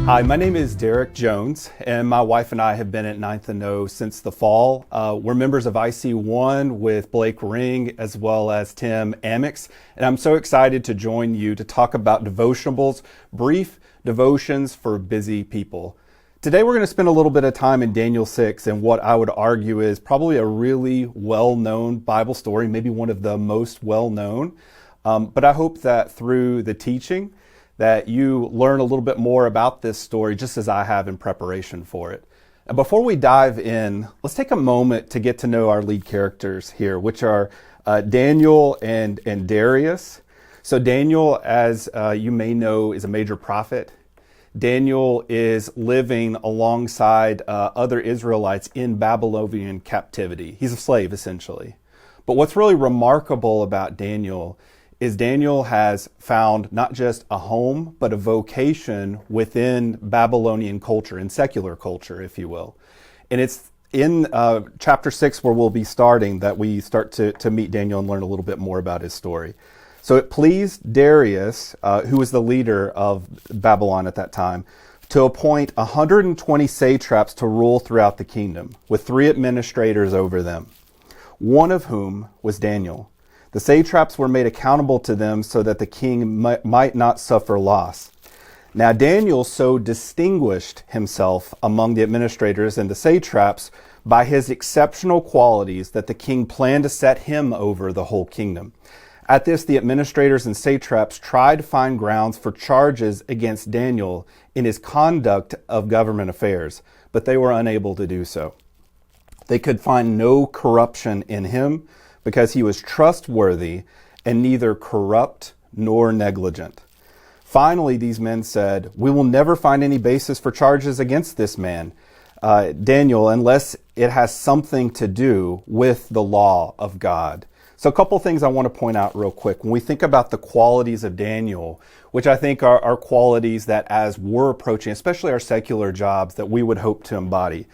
Hi, my name is Derek Jones, and my wife and I have been at Ninth and O since the fall. We're members of IC1 with Blake Ring as well as Tim Amix, and I'm so excited to join you to talk about Devotionables, brief devotions for busy people. Today we're going to spend a little bit of time in Daniel 6 and what I would argue is probably a really well-known Bible story, maybe one of the most well-known. But I hope that through the teaching that you learn a little bit more about this story just as I have in preparation for it. And before we dive in, let's take a moment to get to know our lead characters here, which are Daniel and Darius. So Daniel, as you may know, is a major prophet. Daniel is living alongside other Israelites in Babylonian captivity. He's a slave, essentially. But what's really remarkable about Daniel is Daniel has found not just a home, but a vocation within Babylonian culture, in secular culture, if you will. And it's in chapter 6 where we'll be starting that we start to meet Daniel and learn a little bit more about his story. So it pleased Darius, who was the leader of Babylon at that time, to appoint 120 satraps to rule throughout the kingdom, with 3 administrators over them, one of whom was Daniel. The satraps were made accountable to them so that the king might not suffer loss. Now Daniel so distinguished himself among the administrators and the satraps by his exceptional qualities that the king planned to set him over the whole kingdom. At this, the administrators and satraps tried to find grounds for charges against Daniel in his conduct of government affairs, but they were unable to do so. They could find no corruption in him, because he was trustworthy and neither corrupt nor negligent. Finally, these men said, "We will never find any basis for charges against this man, Daniel, unless it has something to do with the law of God." So a couple things I want to point out real quick. When we think about the qualities of Daniel, which I think are qualities that as we're approaching, especially our secular jobs, that we would hope to embody.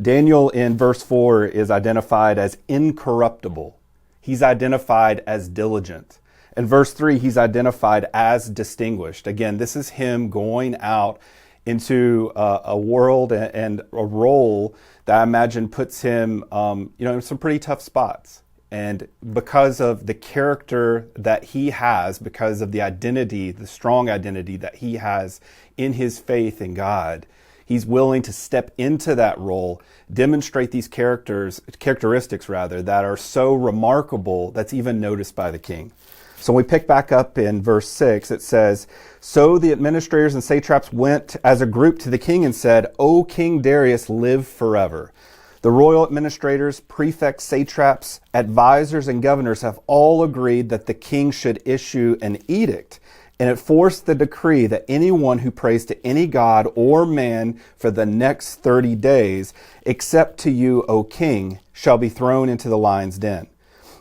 Daniel in verse 4 is identified as incorruptible. He's identified as diligent. In verse 3, he's identified as distinguished. Again, this is him going out into a world and a role that I imagine puts him in some pretty tough spots. And because of the character that he has, because of the identity, the strong identity that he has in his faith in God, he's willing to step into that role, demonstrate these characteristics that are so remarkable that's even noticed by the king. So when we pick back up in verse 6, it says, "So the administrators and satraps went as a group to the king and said, 'O King Darius, live forever. The royal administrators, prefects, satraps, advisors, and governors have all agreed that the king should issue an edict and enforce the decree that anyone who prays to any god or man for the next 30 days, except to you, O king, shall be thrown into the lion's den.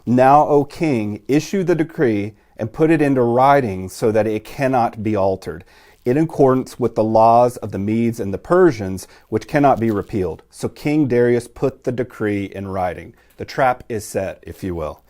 Now, O king, issue the decree and put it into writing so that it cannot be altered, in accordance with the laws of the Medes and the Persians, which cannot be repealed.' So King Darius put the decree in writing." The trap is set, if you will.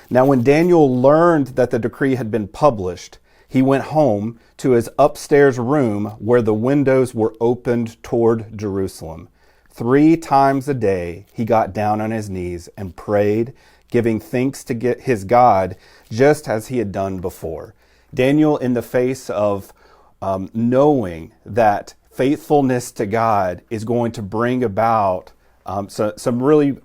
Now, when Daniel learned that the decree had been published, he went home to his upstairs room where the windows were opened toward Jerusalem. 3 times a day he got down on his knees and prayed, giving thanks to his God, just as he had done before. Daniel, in the face of knowing that faithfulness to God is going to bring about some really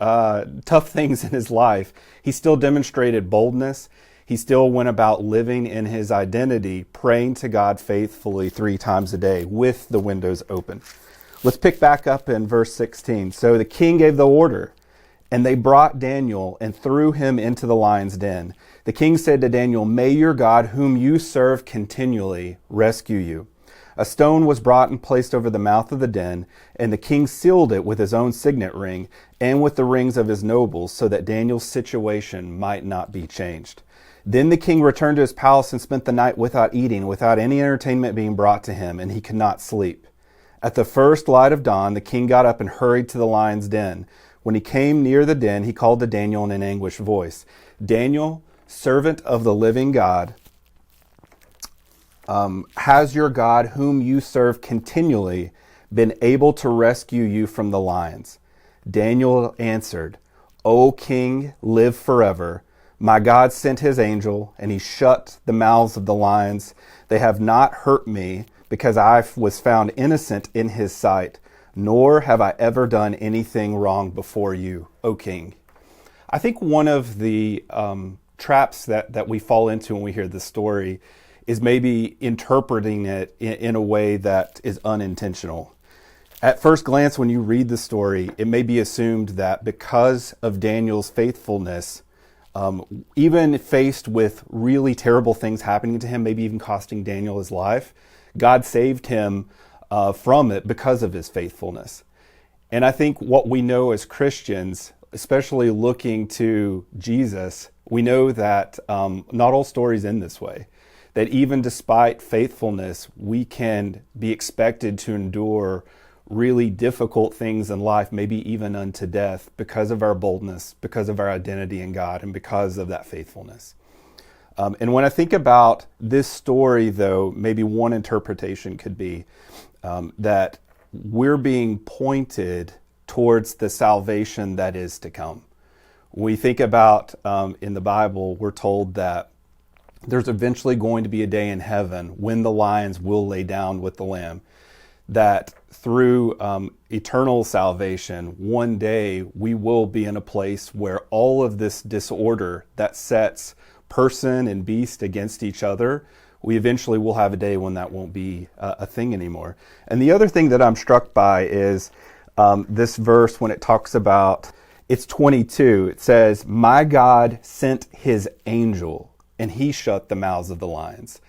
tough things in his life, he still demonstrated boldness. He still went about living in his identity, praying to God faithfully 3 times a day with the windows open. Let's pick back up in verse 16. "So the king gave the order, and they brought Daniel and threw him into the lion's den. The king said to Daniel, 'May your God, whom you serve continually, rescue you.' A stone was brought and placed over the mouth of the den, and the king sealed it with his own signet ring and with the rings of his nobles, so that Daniel's situation might not be changed. Then the king returned to his palace and spent the night without eating, without any entertainment being brought to him, and he could not sleep. At the first light of dawn, the king got up and hurried to the lion's den. When he came near the den, he called to Daniel in an anguished voice, 'Daniel, servant of the living God, Has your God, whom you serve continually, been able to rescue you from the lions? Daniel answered, O king, live forever. My God sent his angel, and he shut the mouths of the lions. They have not hurt me, because I was found innocent in his sight, nor have I ever done anything wrong before you, O king. I think one of the traps that we fall into when we hear this story is maybe interpreting it in a way that is unintentional. At first glance, when you read the story, it may be assumed that because of Daniel's faithfulness, even faced with really terrible things happening to him, maybe even costing Daniel his life, God saved him from it because of his faithfulness. And I think what we know as Christians, especially looking to Jesus, we know that not all stories end this way. That even despite faithfulness, we can be expected to endure really difficult things in life, maybe even unto death, because of our boldness, because of our identity in God, and because of that faithfulness. And when I think about this story, though, maybe one interpretation could be that we're being pointed towards the salvation that is to come. When we think about in the Bible, we're told that there's eventually going to be a day in heaven when the lions will lay down with the Lamb, that through eternal salvation, one day we will be in a place where all of this disorder that sets person and beast against each other, we eventually will have a day when that won't be a thing anymore. And the other thing that I'm struck by is this verse when it talks about, it's 22, it says, my God sent his angel and he shut the mouths of the lions.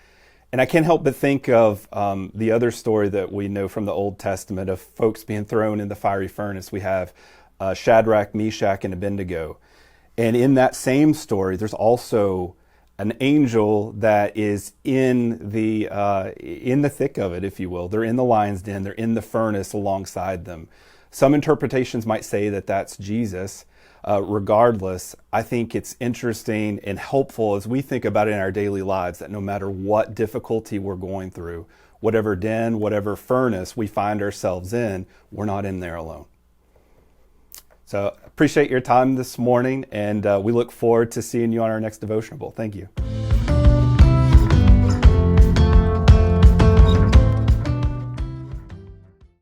And I can't help but think of the other story that we know from the Old Testament of folks being thrown in the fiery furnace. We have Shadrach, Meshach, and Abednego. And in that same story, there's also an angel that is in the thick of it, if you will. They're in the lion's den. They're in the furnace alongside them. Some interpretations might say that that's Jesus. Regardless, I think it's interesting and helpful as we think about it in our daily lives that no matter what difficulty we're going through, whatever den, whatever furnace we find ourselves in, we're not in there alone. So appreciate your time this morning, and we look forward to seeing you on our next devotionable. Thank you.